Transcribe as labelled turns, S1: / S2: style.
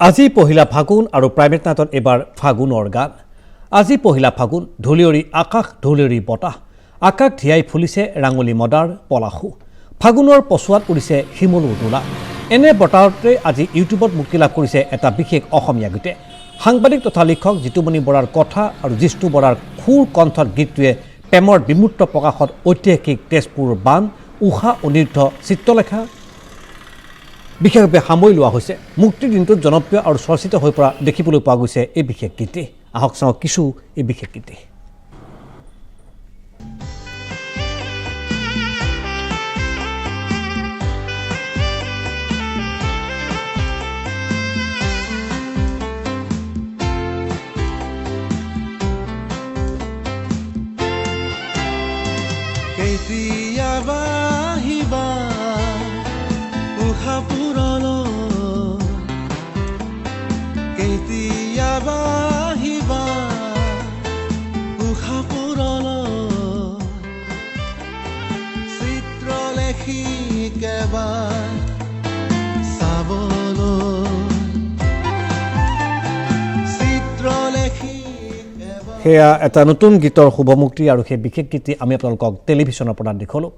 S1: আজি পহিলা ফাগুন আৰু প্ৰাইভেট নাইটত এবাৰ ফাগুনৰ গান। আজি পহিলা ফাগুন ধূলিয়ৰী আকাশ ধূলিয়ৰী বতাহ আকাশ ধিয়াই ফুলিছে ৰাঙলী মদাৰ পলাশু ফাগুনৰ পছুৱাত উৰিছে শিমলুৰ দোলা। এনে বতাহতে আজি ইউটিউবত মুক্তি লাভ কৰিছে এটা বিশেষ অসমীয়া গীতে। সাংবাদিক তথা লিখক জিতুমণি বৰাৰ কথা আৰু জিষ্ণু বৰাৰ খুৰ কণ্ঠত গীতটোৱে প্ৰেমৰ বিমূৰ্ত প্ৰকাশত ঐতিহাসিক তেজপুৰ বান উষা অনিৰুদ্ধ চিত্ৰলেখা বিশেষভাৱে সামৰি লোৱা হৈছে। মুক্তিৰ দিনটোত জনপ্ৰিয় আৰু চৰ্চিত হৈ পৰা দেখিবলৈ পোৱা গৈছে এই বিশেষ গীতে। আহক চাওঁ কিছু এই বিশেষ গীতে। সেয়া এটা নতুন গীতৰ শুভমুক্তি আৰু সেই বিশেষ গীত আমি আপোনালোকক টেলিভিশ্যনৰ পৰা দেখুৱালোঁ।